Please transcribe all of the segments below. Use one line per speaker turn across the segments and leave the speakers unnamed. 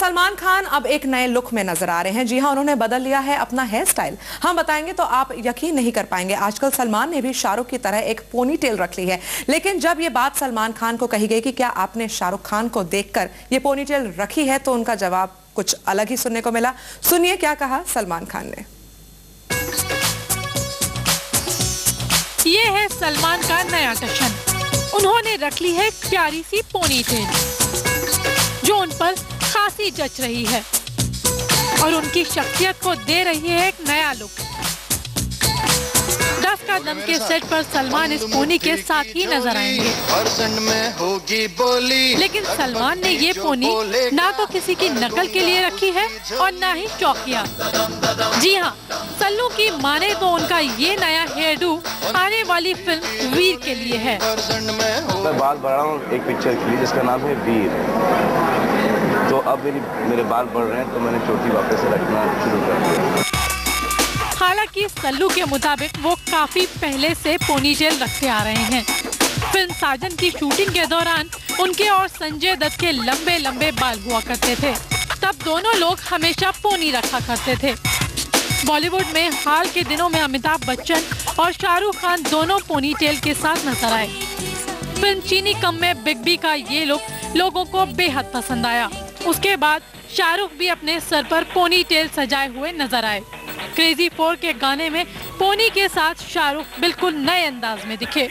सलमान खान अब एक नए लुक में नजर आ रहे हैं। जी हां, उन्होंने बदल लिया है अपना हेयर स्टाइल। हम बताएंगे तो आप यकीन नहीं कर पाएंगे। आजकल सलमान ने भी शाहरुख की तरह एक पोनी टेल रख ली है। लेकिन जब ये बात सलमान खान को कही गई कि क्या आपने शाहरुख खान को देखकर ये पोनी टेल रखी है, तो उनका जवाब कुछ अलग ही सुनने को मिला। सुनिए क्या कहा सलमान खान ने।
ये है सलमान का नया टशन। उन्होंने रख ली है एक प्यारी सी पोनी टेल जो उन पर खासी जच रही है और उनकी शख्सियत को दे रही है एक नया लुक। 10 का दम के सेट पर सलमान इस पोनी के साथ ही नजर आएंगे। लेकिन सलमान ने ये पोनी ना तो किसी की नकल के लिए रखी है और ना ही चौकिया। जी हाँ, सल्लू की माने तो उनका ये नया हेयर डू आने वाली फिल्म वीर के लिए है।
मैं बाल बढ़ा हूँ एक पिक्चर के लिए जिसका नाम है वीर। तो अब मेरे बाल बढ़ रहे हैं तो मैंने चोटी वापस से रखना शुरू कर दिया।
हालांकि सल्लू के मुताबिक वो काफी पहले से पोनीटेल रखते आ रहे हैं। फिल्म साजन की शूटिंग के दौरान उनके और संजय दत्त के लंबे लंबे बाल हुआ करते थे। तब दोनों लोग हमेशा पोनी रखा करते थे। बॉलीवुड में हाल के दिनों में अमिताभ बच्चन और शाहरुख खान दोनों पोनीटेल के साथ नजर आए। फिल्म चीनी कम में बिग बी का ये लुक लोगों को बेहद पसंद आया। उसके बाद शाहरुख भी अपने सर पर पोनीटेल सजाए हुए नजर आए। क्रेजी 4 के गाने में पोनी के साथ शाहरुख बिल्कुल नए अंदाज में दिखे।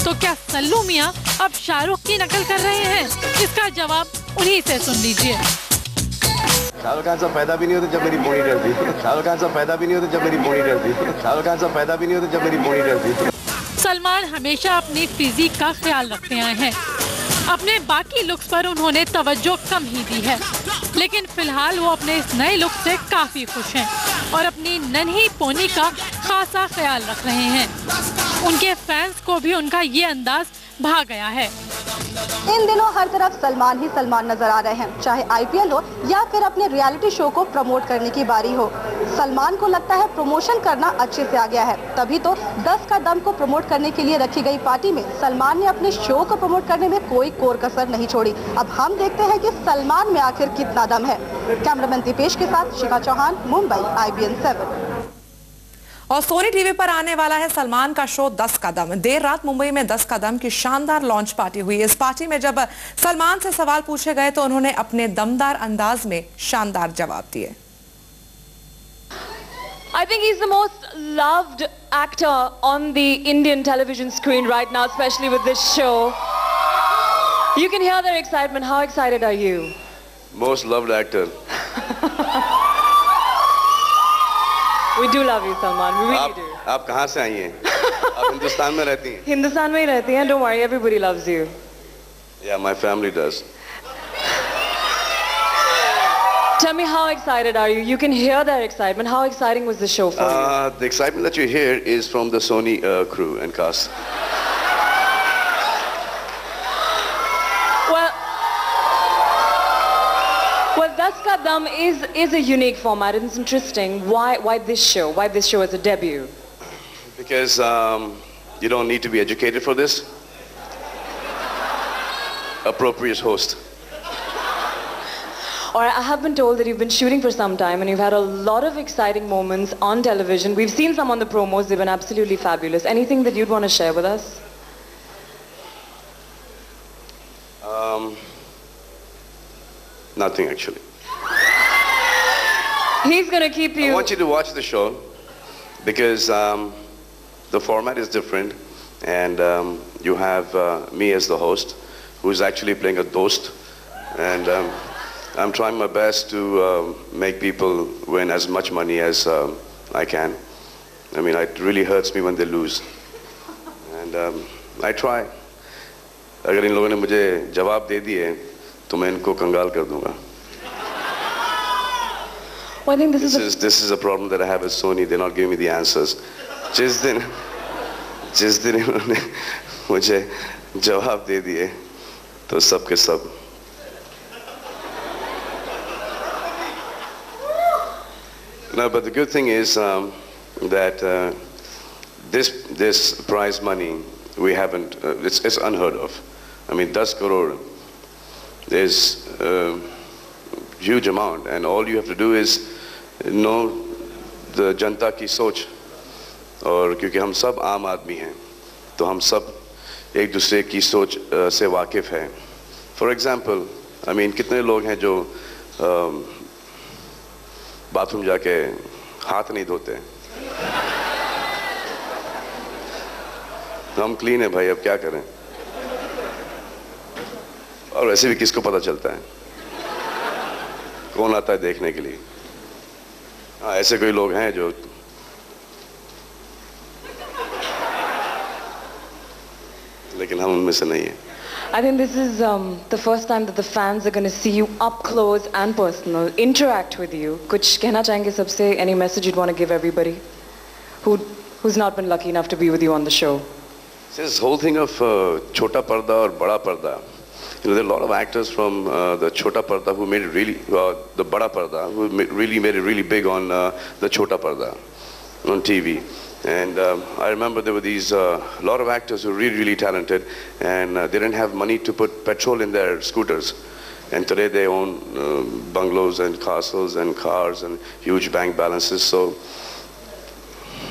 तो क्या सल्लू मियां अब शाहरुख की नकल कर रहे हैं? इसका जवाब उन्हीं से सुन लीजिए।
शाहरुख खान साहब पैदा भी नहीं होते जब मेरी पोनी टेल थी। शाहरुख खान साहब पैदा भी नहीं होते जब मेरी पोनी टेल थी। शाहरुख खान साहब पैदा भी नहीं होते जब मेरी पोनी टेल थी।
सलमान हमेशा अपनी फिजिक का ख्याल रखते आए हैं। अपने बाकी लुक्स पर उन्होंने तवज्जो कम ही दी है, लेकिन फिलहाल वो अपने इस नए लुक से काफी खुश हैं और अपनी नन्ही पोनी का खासा ख्याल रख रहे हैं। उनके फैंस को भी उनका ये अंदाज भा गया है।
इन दिनों हर तरफ सलमान ही सलमान नजर आ रहे हैं, चाहे आईपीएल हो या फिर अपने रियलिटी शो को प्रमोट करने की बारी हो। सलमान को लगता है प्रमोशन करना अच्छे से आ गया है, तभी तो 10 का दम को प्रमोट करने के लिए रखी गई पार्टी में सलमान ने अपने शो को प्रमोट करने में कोई कोर कसर नहीं छोड़ी। अब हम देखते हैं कि सलमान में आखिर कितना दम है। कैमरामैन दीपेश के साथ शिखा चौहान, मुंबई, IBN 7।
और सोनी टीवी पर आने वाला है सलमान का शो 10 का दम। देर रात मुंबई में 10 का दम की शानदार लॉन्च पार्टी हुई। इस पार्टी में जब सलमान से सवाल पूछे गए तो उन्होंने अपने दमदार अंदाज में शानदार जवाब दिए।
I think he's the most loved actor on the Indian television screen right now, especially with this show. You can hear their excitement. How excited are you?
Most loved actor.
We do love you, Salman. We really do.
आप कहाँ से आई हैं? आप हिंदुस्तान में रहती हैं?
हिंदुस्तान में ही रहती हैं. Don't worry, everybody loves you.
Yeah, my family does.
Tell me, how excited are you? You can hear their excitement. How exciting was the show for you?
The excitement that you hear is from the Sony crew and cast.
Well, 10 Ka Dam is a unique format. It's interesting. Why this show? Why this show as a debut?
Because you don't need to be educated for this. Appropriate host.
All right, I have been told that you've been shooting for some time and you've had a lot of exciting moments on television. We've seen some on the promos. They've been absolutely fabulous. Anything that you'd want to share with us?
Nothing actually.
He's going to keep you...
I want you to watch the show because the format is different and you have me as the host who's actually playing a dost, and I'm trying my best to make people win as much money as I can. I mean, it really hurts me when they lose. And I try. अगर इन लोगों ने मुझे जवाब दे दिए तो मैं इनको कंगाल कर दूंगा.
Well, I think this
is a problem that I have with Sony. They're not giving me the answers. जिस दिन इन्होंने मुझे जवाब दे दिए तो सब के सब. No, but the good thing is that this prize money we haven't. It's unheard of. I mean, 10 crore is huge amount, and all you have to do is know the जनता की सोच, और क्योंकि हम सब आम आदमी हैं तो हम सब एक दूसरे की सोच से वाकिफ़ हैं. फॉर एग्ज़ाम्पल, आई मीन कितने लोग हैं जो बाथरूम जाके हाथ नहीं धोते. हम क्लीन है भाई, अब क्या करें. और वैसे भी किसको पता चलता है, कौन आता है देखने के लिए. हाँ, ऐसे कोई लोग हैं जो लेकिन हम उनमें से नहीं है.
I think this is the first time that the fans are going to see you up close and personal, interact with you. कुछ कहना चाहेंगे सबसे? Any message you'd want to give everybody who's not been lucky enough to be with you on the show?
This whole thing of छोटा पर्दा और बड़ा पर्दा. You know, there are a lot of actors from the Chota Parda who made it really, the Bada Parda, who really made it really big on the Chota Parda on TV. And I remember there were these lot of actors who were really, really talented, and they didn't have money to put petrol in their scooters. And today they own bungalows and castles and cars and huge bank balances. So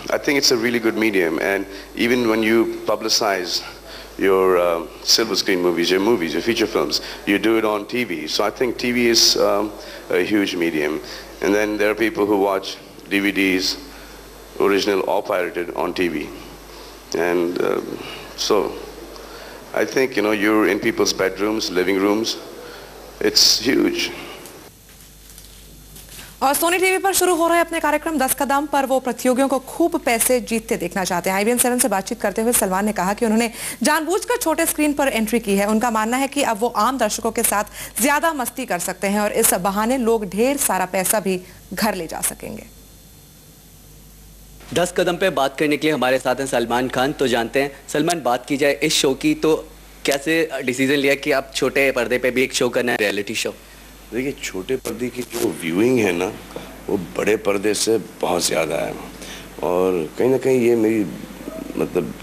I think it's a really good medium. And even when you publicize your silver screen movies, your feature films, you do it on TV. So I think TV is a huge medium. And then there are people who watch DVDs, original or pirated, on TV. And so I think, you know, you're in people's bedrooms, living rooms. It's huge.
और Sony TV पर शुरू हो रहे अपने कार्यक्रम 10 कदम पर वो प्रतियोगियों को खूब पैसे जीतते देखना चाहते हैं. IBN7 से बातचीत करते हुए सलमान ने कहा कि उन्होंने जानबूझकर छोटे स्क्रीन पर एंट्री की है. उनका मानना है कि अब वो आम दर्शकों के साथ ज्यादा मस्ती कर सकते हैं और इस बहाने लोग ढेर सारा पैसा भी घर ले जा सकेंगे.
10 कदम पे बात करने के लिए हमारे साथ हैं सलमान खान. तो जानते हैं सलमान, बात की जाए इस शो की तो कैसे डिसीजन लिया कि आप छोटे पर्दे पे भी एक शो करना है, रियलिटी शो?
देखिए, छोटे पर्दे की जो व्यूइंग है ना, वो बड़े पर्दे से बहुत ज़्यादा है. और कहीं ना कहीं ये मेरी मतलब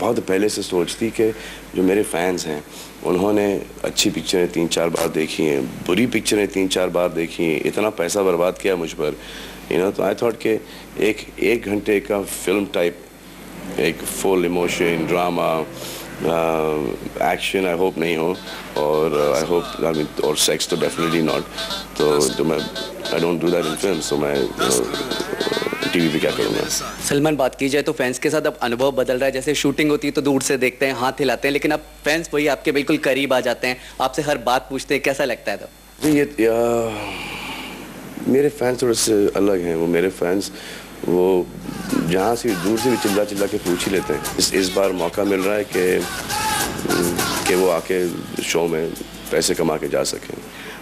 बहुत पहले से सोच थी कि जो मेरे फैंस हैं उन्होंने अच्छी पिक्चरें 3-4 बार देखी हैं, बुरी पिक्चरें 3-4 बार देखी हैं, इतना पैसा बर्बाद किया मुझ पर, तो आई थॉट के एक घंटे का फिल्म टाइप, एक full emotion, drama, action I hope नहीं हो, और आई होप और सेक्स तो डेफिनेटली नॉट. तो मैं I don't do that in film. So मैं टीवी पे क्या करूँगा.
सलमान, बात की जाए तो फैंस के साथ अब अनुभव बदल रहा है. जैसे शूटिंग होती है तो दूर से देखते हैं, हाथ हिलाते हैं, लेकिन अब फैंस वही आपके बिल्कुल करीब आ जाते हैं, आपसे हर बात पूछते हैं. कैसा लगता है? तो
मेरे फैंस थोड़े से अलग हैं. वो मेरे फैंस वो जहाँ से दूर से भी चिल्ला के पूछ ही लेते हैं. इस बार मौका मिल रहा है कि वो आके शो में पैसे कमा के जा सकें.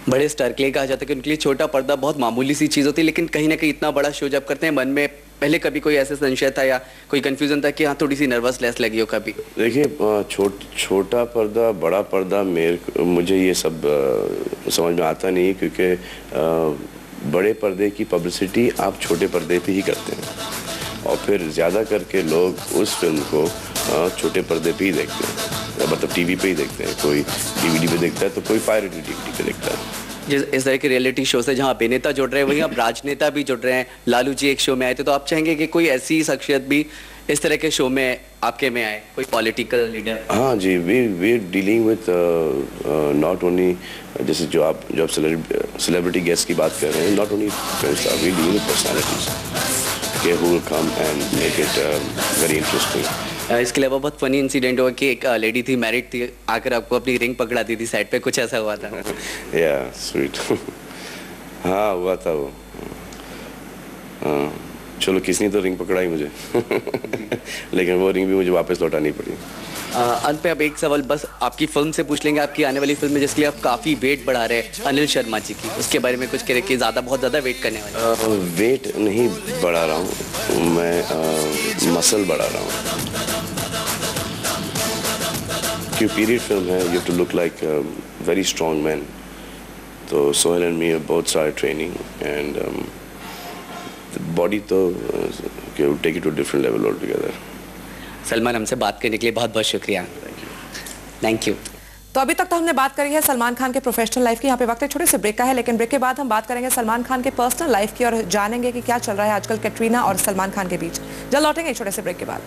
बड़े स्टार के लिए कहा जाता है कि उनके लिए छोटा पर्दा बहुत मामूली सी चीज़ होती है, लेकिन कहीं ना कहीं इतना बड़ा शो जब करते हैं, मन में पहले कभी कोई ऐसा संशय था या कोई कंफ्यूजन था कि हाँ थोड़ी सी नर्वसनेस लगी हो कभी?
देखिए, छोटा पर्दा, बड़ा पर्दा, मुझे ये सब समझ में आता नहीं, क्योंकि बड़े पर्दे की पब्लिसिटी आप छोटे पर्दे पे ही करते हैं, और फिर ज़्यादा करके लोग उस फिल्म को छोटे पर्दे पे ही देखते हैं, मतलब टीवी पे ही देखते हैं. कोई डीवीडी पे देखता है तो कोई पायरेटेड डीवीडी पे देखता है.
इस तरह के रियलिटी शो से जहाँ अभिनेता जुड़ रहे हैं वहीं अब राजनेता भी जुड़ रहे हैं. लालू जी एक शो में आए थे, तो आप चाहेंगे कि कोई ऐसी शख्सियत भी इस तरह के शो में आपके में आए, कोई पॉलिटिकल लीडर?
हाँ जी, we dealing with not only, जैसे जो आप सेलिब्रिटी गेस्ट की बात कर रहे हैं, not only film star, we dealing with personalities who will come and make it very interesting.
इसके अलावा बहुत फनी इंसिडेंट हुआ कि एक लेडी थी, मैरिड थी, आकर आपको अपनी रिंग पकड़ा दी थी साइड पे, कुछ ऐसा हुआ था?
या स्वीट. हाँ, हुआ था वो. चलो, किसने तो रिंग पकड़ाई मुझे लेकिन वो रिंग भी मुझे वापस लौटानी पड़ी.
अंत पे अब एक सवाल बस आपकी फिल्म से पूछ लेंगे, आपकी आने वाली फिल्म में जिसके लिए आप काफ़ी वेट बढ़ा रहे हैं, अनिल शर्मा जी की, उसके बारे में कुछ कह रहे कि बहुत ज़्यादा वेट करने वाले?
वेट नहीं बढ़ा रहा हूँ मैं, मसल बढ़ा रहा हूँ. क्योंकि पीरियड फिल्म है, you have to look like very strong man. तो Sohail and me have both started training, and body तो take it to different level all together.
Salman, हमसे बात करने के लिए बहुत बहुत शुक्रिया. Thank you.
तो अभी तक तो हमने बात करी है सलमान खान के प्रोफेशनल लाइफ की। यहाँ पे वक्त एक छोटे से ब्रेक का है, लेकिन ब्रेक के बाद हम बात करेंगे सलमान खान के पर्सनल लाइफ की और जानेंगे कि क्या चल रहा है आजकल कैटरीना और सलमान खान के बीच। जल्द लौटेंगे छोटे से ब्रेक के बाद।